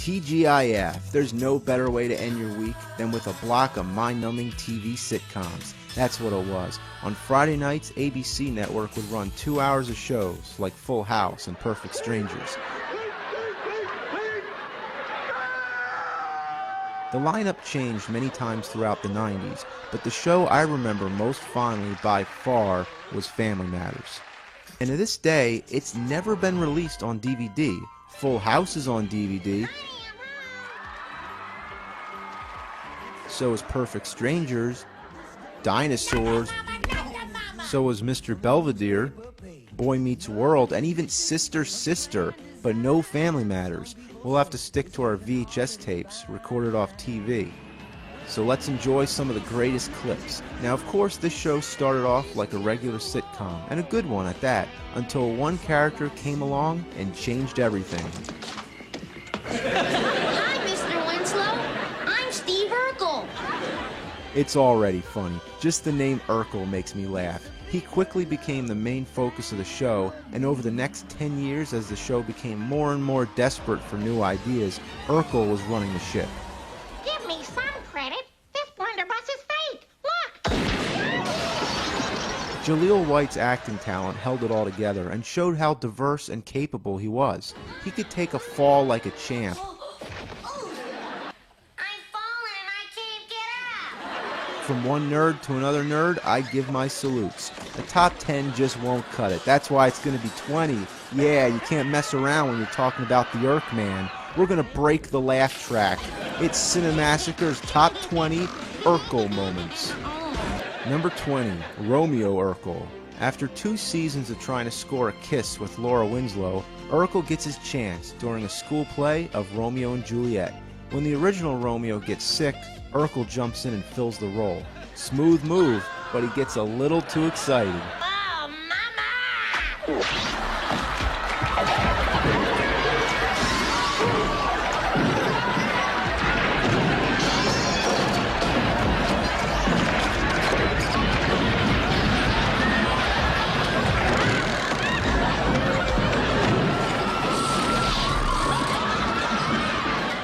TGIF, there's no better way to end your week than with a block of mind-numbing TV sitcoms. That's what it was. On Friday nights, ABC Network would run 2 hours of shows like Full House and Perfect Strangers. The lineup changed many times throughout the 90s, but the show I remember most fondly by far was Family Matters. And to this day, it's never been released on DVD. Full House is on DVD. So is Perfect Strangers, Dinosaurs, so was Mr. Belvedere, Boy Meets World, and even Sister Sister, but no Family Matters. We'll have to stick to our VHS tapes recorded off TV. So let's enjoy some of the greatest clips. Now, of course, this show started off like a regular sitcom, and a good one at that, until one character came along and changed everything. Hi, Mr. Winslow. I'm Steve Urkel. It's already funny. Just the name Urkel makes me laugh. He quickly became the main focus of the show, and over the next 10 years, as the show became more and more desperate for new ideas, Urkel was running the ship. Give me some credit. This blunderbuss is fake. Look! Jaleel White's acting talent held it all together and showed how diverse and capable he was. He could take a fall like a champ. From one nerd to another nerd, I give my salutes. The top 10 just won't cut it. That's why it's going to be 20. Yeah, you can't mess around when you're talking about the Urk Man. We're going to break the laugh track. It's Cinemassacre's top 20 Urkel moments. Number 20, Romeo Urkel. After 2 seasons of trying to score a kiss with Laura Winslow, Urkel gets his chance during a school play of Romeo and Juliet. When the original Romeo gets sick, Urkel jumps in and fills the role. Smooth move, but he gets a little too excited. Oh, Mama!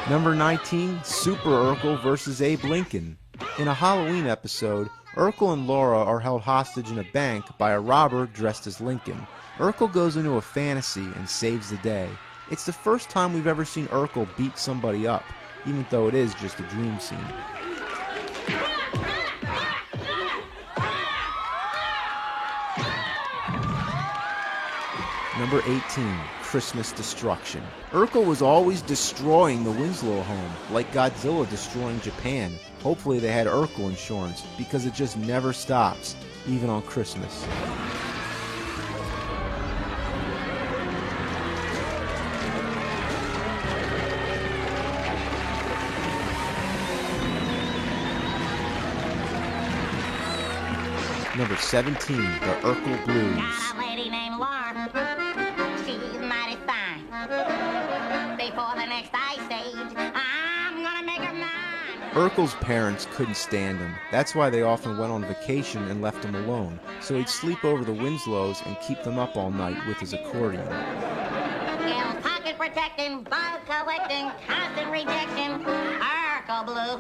Number 19, Super Urkel versus Abe Lincoln. In a Halloween episode, Urkel and Laura are held hostage in a bank by a robber dressed as Lincoln. Urkel goes into a fantasy and saves the day. It's the first time we've ever seen Urkel beat somebody up, even though it is just a dream scene. Number 18, Christmas Destruction. Urkel was always destroying the Winslow home, like Godzilla destroying Japan. Hopefully they had Urkel insurance, because it just never stops, even on Christmas. Number 17, the Urkel Blues. Got a lady named Laura. She's mighty fine. Before the next ice age, I'm gonna make her mine. Urkel's parents couldn't stand him. That's why they often went on vacation and left him alone. So he'd sleep over the Winslows and keep them up all night with his accordion. And pocket protecting, bug collecting, constant rejection, Urkel Blue.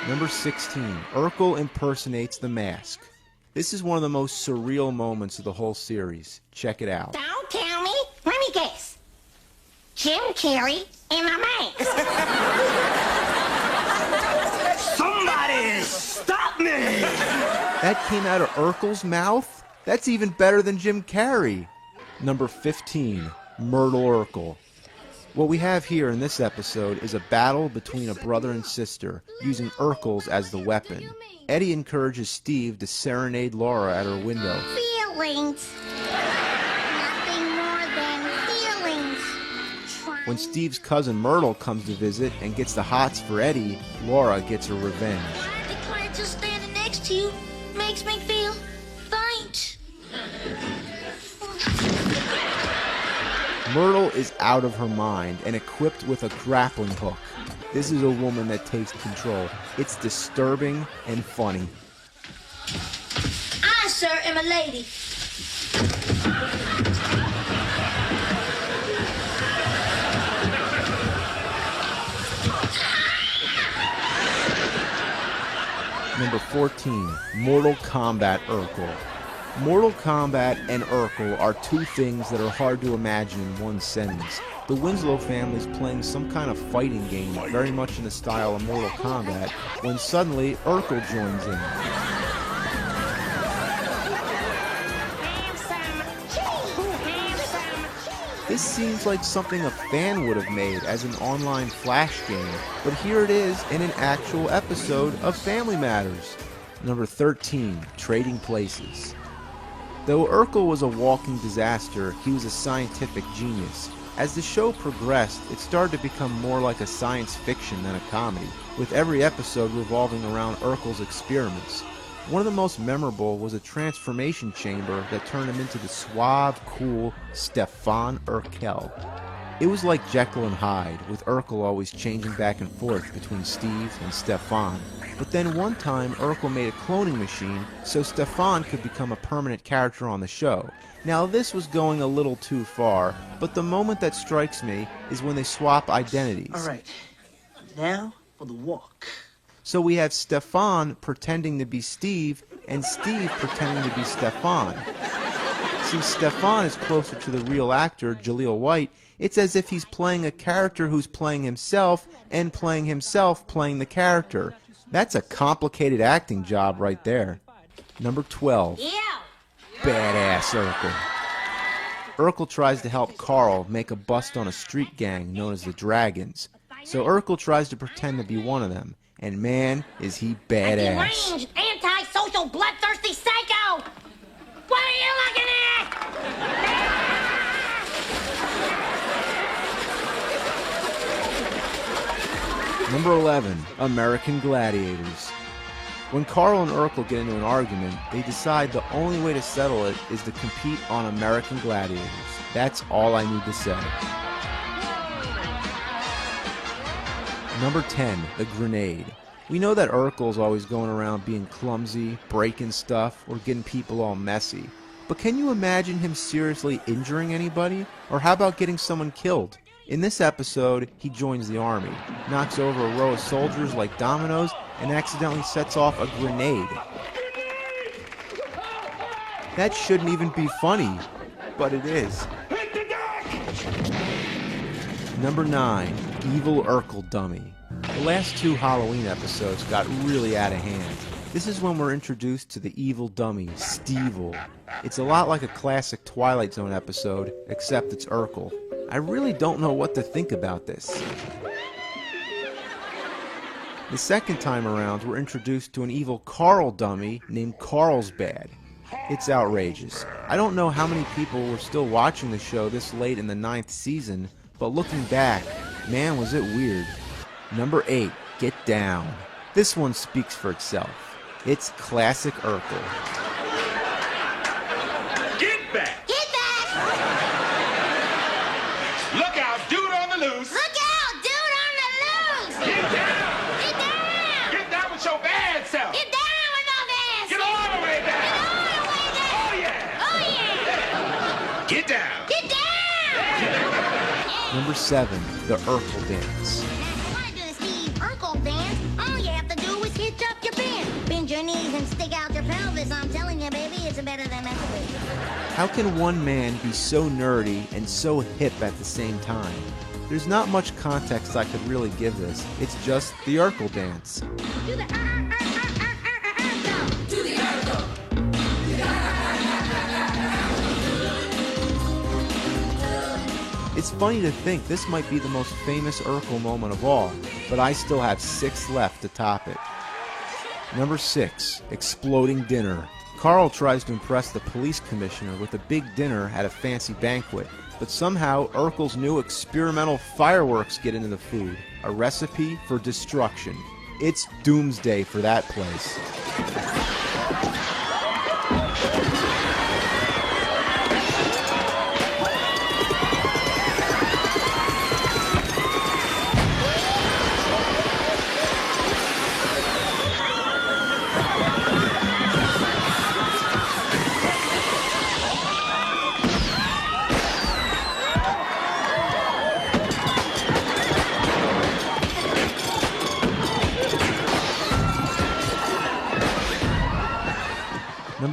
Number 16, Urkel impersonates the Mask. This is one of the most surreal moments of the whole series. Check it out. Don't tell me. Let me guess. Jim Carrey in the mask. Somebody stop me! That came out of Urkel's mouth? That's even better than Jim Carrey. Number 15, Myrtle Urkel. What we have here in this episode is a battle between a brother and sister, using Urkels as the weapon. Eddie encourages Steve to serenade Laura at her window. Feelings. Nothing more than feelings. When Steve's cousin Myrtle comes to visit and gets the hots for Eddie, Laura gets her revenge. I declare just standing next to you makes me feel faint. Myrtle is out of her mind and equipped with a grappling hook. This is a woman that takes control. It's disturbing and funny. I, sir, am a lady. Number 14, Mortal Kombat Urkel. Mortal Kombat and Urkel are two things that are hard to imagine in one sentence. The Winslow family's playing some kind of fighting game, very much in the style of Mortal Kombat, when suddenly Urkel joins in. This seems like something a fan would have made as an online flash game, but here it is in an actual episode of Family Matters. Number 13, Trading Places. Though Urkel was a walking disaster, he was a scientific genius. As the show progressed, it started to become more like a science fiction than a comedy, with every episode revolving around Urkel's experiments. One of the most memorable was a transformation chamber that turned him into the suave, cool Stefan Urkel. It was like Jekyll and Hyde, with Urkel always changing back and forth between Steve and Stefan. But then one time, Urkel made a cloning machine so Stefan could become a permanent character on the show. Now this was going a little too far, but the moment that strikes me is when they swap identities. Alright, now for the walk. So we have Stefan pretending to be Steve, and Steve pretending to be Stefan. Since Stefan is closer to the real actor, Jaleel White, it's as if he's playing a character who's playing himself, and playing himself playing the character. That's a complicated acting job right there. Number 12. Yeah. Badass Urkel. Urkel tries to help Carl make a bust on a street gang known as the Dragons. So Urkel tries to pretend to be one of them. And man, is he badass. Deranged, anti-social, bloodthirsty psycho! What are you looking at? Number 11, American Gladiators. When Carl and Urkel get into an argument, they decide the only way to settle it is to compete on American Gladiators. That's all I need to say. Number 10, the grenade. We know that Urkel's always going around being clumsy, breaking stuff, or getting people all messy. But can you imagine him seriously injuring anybody? Or how about getting someone killed? In this episode, he joins the army, knocks over a row of soldiers like dominoes, and accidentally sets off a grenade. That shouldn't even be funny, but it is. Number 9, Evil Urkel Dummy. The last two Halloween episodes got really out of hand. This is when we're introduced to the evil dummy, Stevel. It's a lot like a classic Twilight Zone episode, except it's Urkel. I really don't know what to think about this. The second time around, we're introduced to an evil Carl dummy named Carlsbad. It's outrageous. I don't know how many people were still watching the show this late in the 9th season, but looking back, man was it weird. Number 8, Get Down. This one speaks for itself. It's classic Urkel. Get back! Get back! Look out, dude on the loose! Look out, dude on the loose! Get down! Get down! Get down with your bad self! Get down with my bad Get self! all the way down! Get all the way down! Oh yeah! Oh yeah! Get down! Get down! Number 7, the Urkel Dance. Now, if you want to do the Steve Urkel dance, all you have to do is hitch up your pants, bend your knees, and stick out your pelvis. I'm telling you, baby, it's better than meant to be. How can one man be so nerdy and so hip at the same time? There's not much context I could really give this. It's just the Urkel dance. Do the Urkel. Do the Urkel. It's funny to think this might be the most famous Urkel moment of all, but I still have 6 left to top it. Number 6, Exploding Dinner. Carl tries to impress the police commissioner with a big dinner at a fancy banquet, but somehow Urkel's new experimental fireworks get into the food, a recipe for destruction. It's doomsday for that place.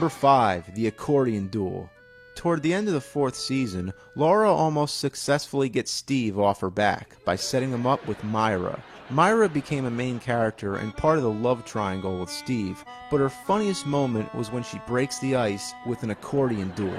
Number 5, the accordion duel. Toward the end of the 4th season, Laura almost successfully gets Steve off her back by setting him up with Myra. Myra became a main character and part of the love triangle with Steve, but her funniest moment was when she breaks the ice with an accordion duel.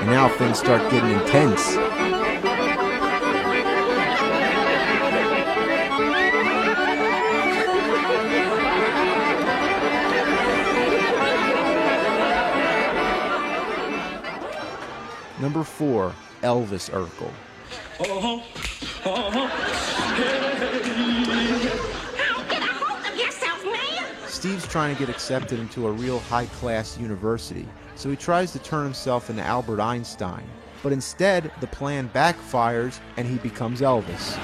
Now things start getting intense. Number 4, Elvis Urkel. Get a hold of yourself, man! Steve's trying to get accepted into a real high-class university, so he tries to turn himself into Albert Einstein. But instead, the plan backfires and he becomes Elvis.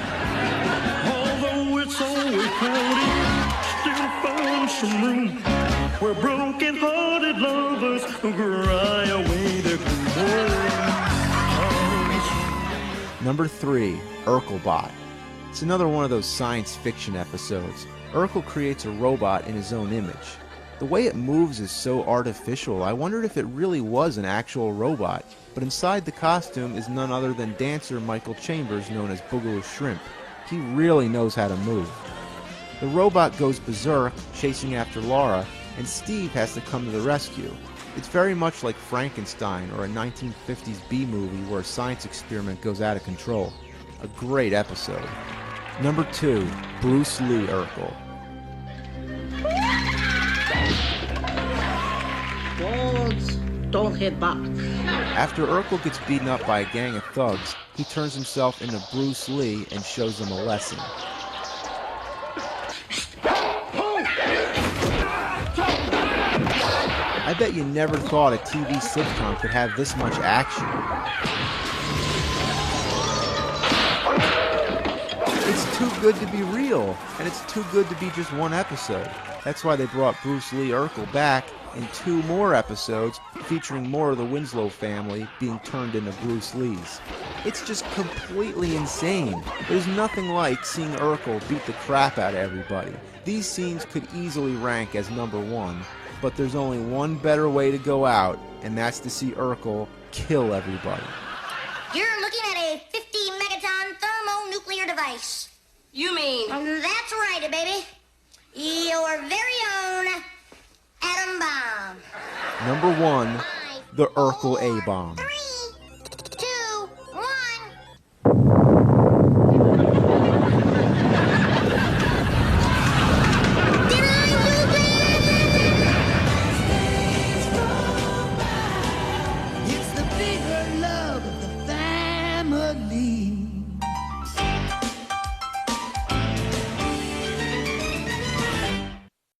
Although it's always crowded, still found some room where broken-hearted lovers cry away their hearts. Number 3, Urkelbot. It's another one of those science fiction episodes. Urkel creates a robot in his own image. The way it moves is so artificial, I wondered if it really was an actual robot. But inside the costume is none other than dancer Michael Chambers, known as Boogaloo Shrimp. He really knows how to move. The robot goes berserk, chasing after Laura, and Steve has to come to the rescue. It's very much like Frankenstein or a 1950s B-movie where a science experiment goes out of control. A great episode. Number 2, Bruce Lee Urkel. Dogs don't hit back. After Urkel gets beaten up by a gang of thugs, he turns himself into Bruce Lee and shows them a lesson. I bet you never thought a TV sitcom could have this much action. It's too good to be real, and it's too good to be just one episode. That's why they brought Bruce Lee Urkel back in 2 more episodes, featuring more of the Winslow family being turned into Bruce Lees. It's just completely insane. There's nothing like seeing Urkel beat the crap out of everybody. These scenes could easily rank as number 1, but there's only one better way to go out, and that's to see Urkel kill everybody. You're looking at a 50 megaton thermonuclear device. You mean? That's right, baby. Your very own atom bomb. Number 1, the Urkel A-bomb. 3.